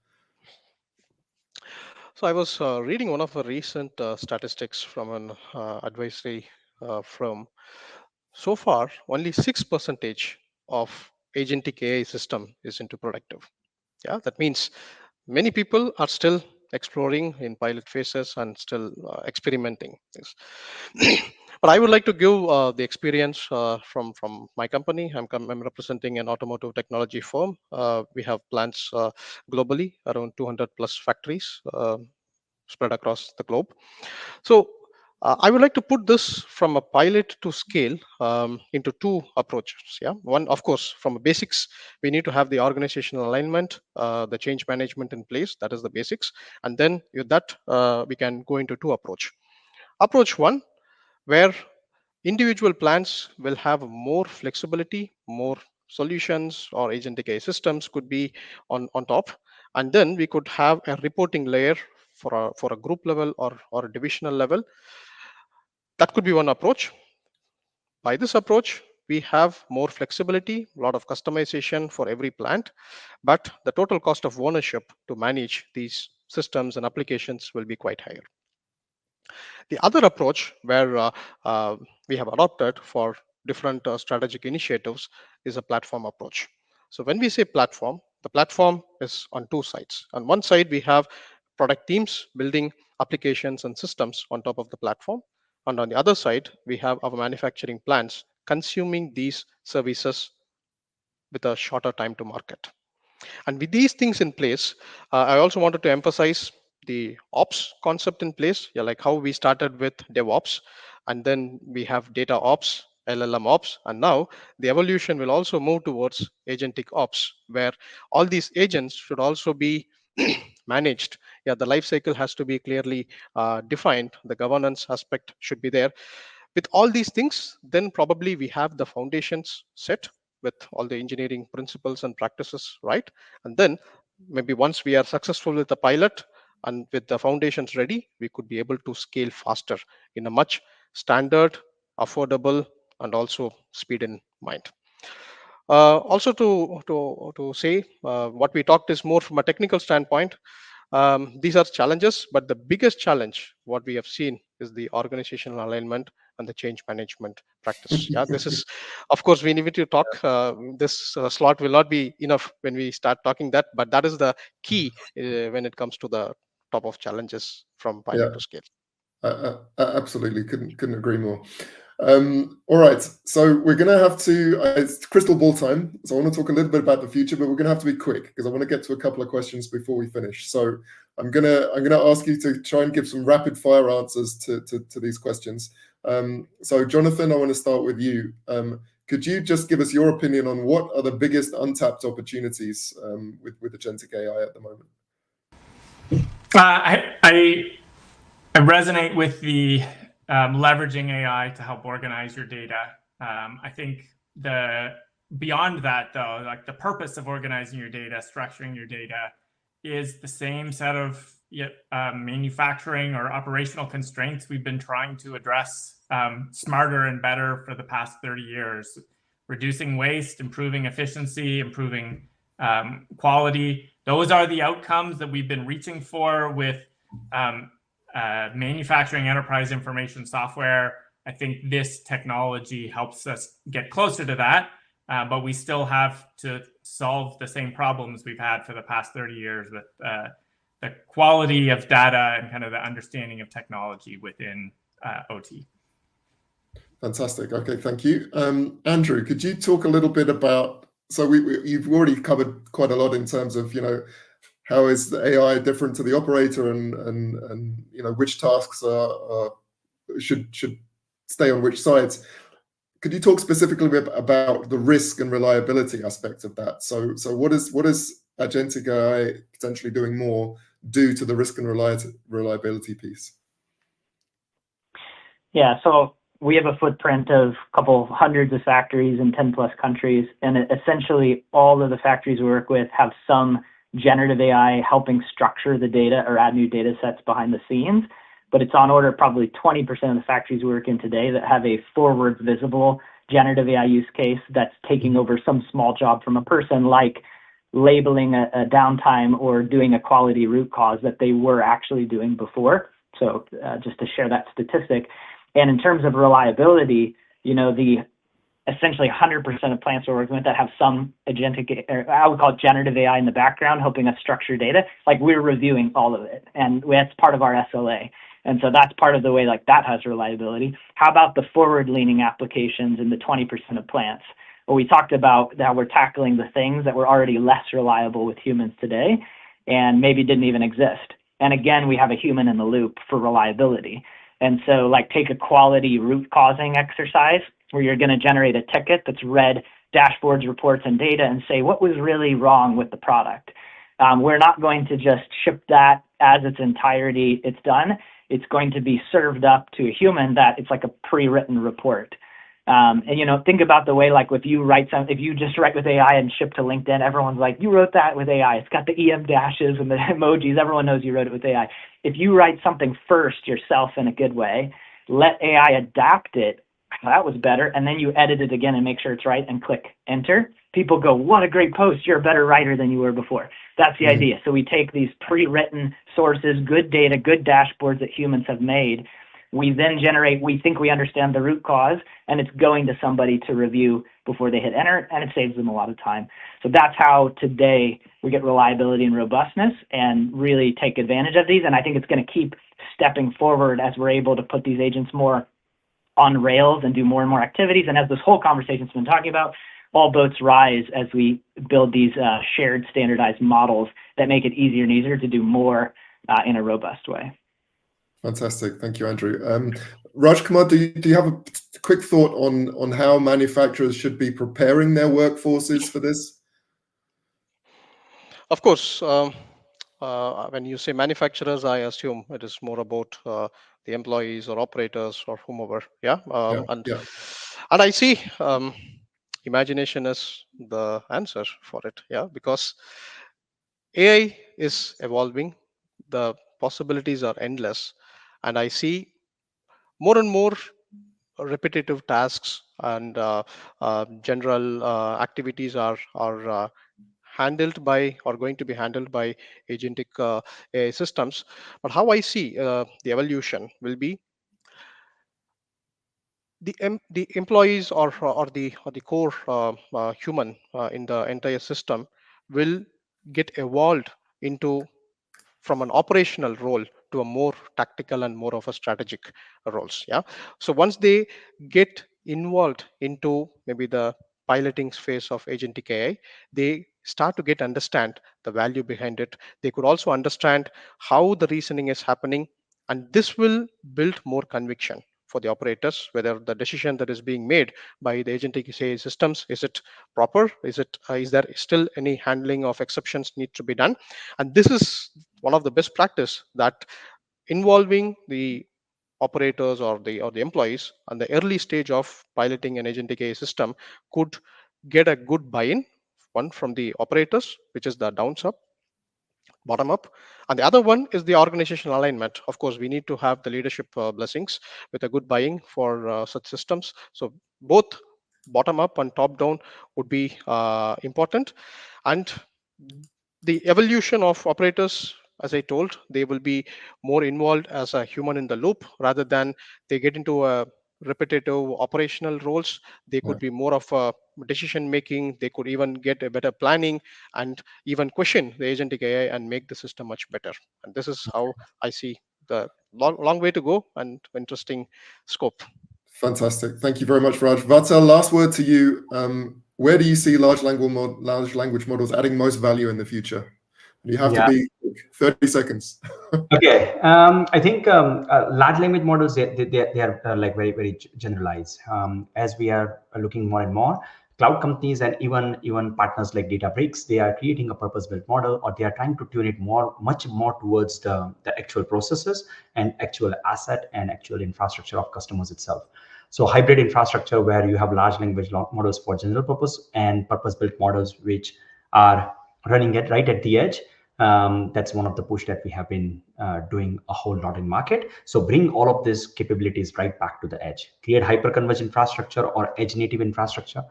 E: So I was reading one of the recent statistics from an advisory firm. So far, only 6% of agentic AI system is into productive. Yeah, that means many people are still exploring in pilot phases and still experimenting this. But I would like to give the experience from my company. I'm representing an automotive technology firm. We have plants globally, around 200 plus factories spread across the globe. So I would like to put this from a pilot to scale into two approaches. Yeah, one, of course, from a basics, we need to have the organizational alignment, the change management in place. That is the basics, and then with that, we can go into two approach. Approach one, where individual plans will have more flexibility, more solutions or agentic AI systems could be on top, and then we could have a reporting layer for a group level or a divisional level. That could be one approach. By this approach, we have more flexibility, a lot of customization for every plant, but the total cost of ownership to manage these systems and applications will be quite higher. The other approach where we have adopted for different strategic initiatives is a platform approach. So when we say platform, the platform is on two sides. On one side, we have product teams building applications and systems on top of the platform. And on the other side, we have our manufacturing plants consuming these services with a shorter time to market. And with these things in place, I also wanted to emphasize the ops concept in place. Yeah, like how we started with DevOps, and then we have data ops, LLM ops, and now the evolution will also move towards agentic ops, where all these agents should also be managed. Yeah, the life cycle has to be clearly defined. The governance aspect should be there. With all these things, then probably we have the foundations set with all the engineering principles and practices, right? And then maybe once we are successful with the pilot and with the foundations ready, we could be able to scale faster in a much standard, affordable, and also speed in mind. Also to say what we talked is more from a technical standpoint. These are challenges, but the biggest challenge what we have seen is the organizational alignment and the change management practice. Yeah, this is, of course, we need to talk. This slot will not be enough when we start talking that, but that is the key when it comes to the top of challenges from pilot to scale.
B: Absolutely, couldn't agree more. All right, so we're going to have to, it's crystal ball time, so I want to talk a little bit about the future, but we're going to have to be quick because I want to get to a couple of questions before we finish. So I'm going to ask you to try and give some rapid fire answers to these questions. So Jonathan, I want to start with you. Could you just give us your opinion on what are the biggest untapped opportunities with agentic AI at the moment?
C: I resonate with the leveraging AI to help organize your data. I think beyond that, though, like the purpose of organizing your data, structuring your data, is the same set of manufacturing or operational constraints we've been trying to address smarter and better for the past 30 years. Reducing waste, improving efficiency, improving quality. Those are the outcomes that we've been reaching for with manufacturing enterprise information software. I think this technology helps us get closer to that, but we still have to solve the same problems we've had for the past 30 years with the quality of data and kind of the understanding of technology within OT.
B: Fantastic. Okay, thank you. Andrew, could you talk a little bit about, so you've already covered quite a lot in terms of, how is the AI different to the operator and which tasks should stay on which sides? Could you talk specifically about the risk and reliability aspect of that? So what is agentic AI potentially doing more due to the risk and reliability piece?
D: Yeah, so we have a footprint of a couple hundreds of factories in 10 plus countries, and essentially all of the factories we work with have some generative AI helping structure the data or add new data sets behind the scenes. But it's on order probably 20% of the factories we work in today that have a forward visible generative AI use case that's taking over some small job from a person, like labeling a downtime or doing a quality root cause that they were actually doing before. So just to share that statistic. And in terms of reliability, the essentially 100% of plants we're working with that have some agentic, or I would call it generative AI in the background, helping us structure data, like we're reviewing all of it. And that's part of our SLA. And so that's part of the way like that has reliability. How about the forward-leaning applications in the 20% of plants? Well, we talked about that we're tackling the things that were already less reliable with humans today and maybe didn't even exist. And again, we have a human in the loop for reliability. And so like take a quality root causing exercise where you're going to generate a ticket that's read dashboards, reports, and data and say what was really wrong with the product. We're not going to just ship that as its entirety, it's done. It's going to be served up to a human that it's like a pre-written report. And think about the way like if you just write with AI and ship to LinkedIn, everyone's like, you wrote that with AI. It's got the EM dashes and the emojis. Everyone knows you wrote it with AI. If you write something first yourself in a good way, let AI adapt it, that was better, and then you edit it again and make sure it's right and click enter. People go, what a great post. You're a better writer than you were before. That's the idea. So we take these pre-written sources, good data, good dashboards that humans have made. We then generate, we think we understand the root cause, and it's going to somebody to review before they hit enter, and it saves them a lot of time. So that's how today we get reliability and robustness and really take advantage of these. And I think it's going to keep stepping forward as we're able to put these agents more on rails and do more and more activities. And as this whole conversation's been talking about, all boats rise as we build these shared standardized models that make it easier and easier to do more in a robust way.
B: Fantastic. Thank you, Andrew. Rajkumar, do you have a quick thought on how manufacturers should be preparing their workforces for this?
E: Of course, when you say manufacturers, I assume it is more about the employees or operators or whomever. Yeah, and I see imagination is the answer for it. Yeah, because AI is evolving, the possibilities are endless, and I see more and more repetitive tasks and general activities are handled by or going to be handled by agentic AI systems. But how I see the evolution will be the employees or the core human in the entire system will get evolved into from an operational role to a more tactical and more of a strategic roles. Yeah, so once they get involved into maybe the piloting phase of agentic AI, they start to get understand the value behind it. They could also understand how the reasoning is happening, and this will build more conviction for the operators whether the decision that is being made by the agentic AI systems, is it proper, is there still any handling of exceptions need to be done. And this is one of the best practice that involving the operators or the employees on the early stage of piloting an agentic AI system could get a good buy-in, one from the operators, which is the downs up bottom up, and the other one is the organizational alignment. Of course, we need to have the leadership blessings with a good buying for such systems. So both bottom up and top down would be important. And the evolution of operators, as I told, they will be more involved as a human in the loop rather than they get into a repetitive operational roles. They could be more of a decision making. They could even get a better planning and even question the agentic AI and make the system much better. And this is how I see the long way to go and interesting scope.
B: Fantastic. Thank you very much, Raj. Vatsal, last word to you. Where do you see large language models adding most value in the future? You have to be 30 seconds.
F: Okay. I think large language models, they are like very generalized. As we are looking more and more, cloud companies and even partners like Databricks, they are creating a purpose-built model, or they are trying to tune it much more towards the actual processes and actual asset and actual infrastructure of customers itself. So hybrid infrastructure where you have large language models for general purpose and purpose-built models which are running it right at the edge. That's one of the push that we have been doing a whole lot in market. So bring all of these capabilities right back to the edge. Create hyper-converged infrastructure or edge-native infrastructure.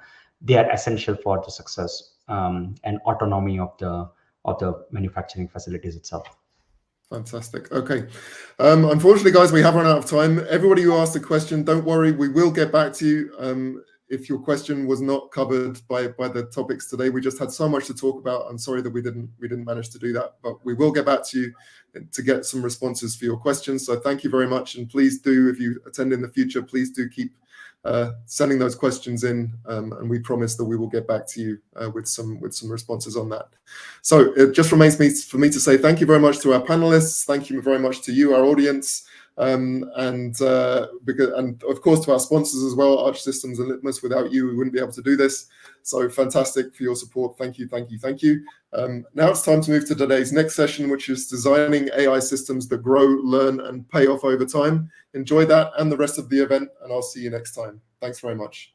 F: They are essential for the success and autonomy of the manufacturing facilities itself.
B: Fantastic. Okay. Unfortunately, guys, we have run out of time. Everybody who asked a question, don't worry, we will get back to you. If your question was not covered by the topics today, we just had so much to talk about. I'm sorry that we didn't manage to do that, but we will get back to you to get some responses for your questions. So thank you very much, and please do, if you attend in the future, please do keep sending those questions in, and we promise that we will get back to you with some responses on that. So it just remains for me to say thank you very much to our panelists. Thank you very much to you, our audience. And of course to our sponsors as well, Arch Systems and Litmus. Without you, we wouldn't be able to do this. So fantastic for your support. Thank you. Now it's time to move to today's next session, which is designing AI systems that grow, learn, and pay off over time. Enjoy that and the rest of the event, and I'll see you next time. Thanks very much.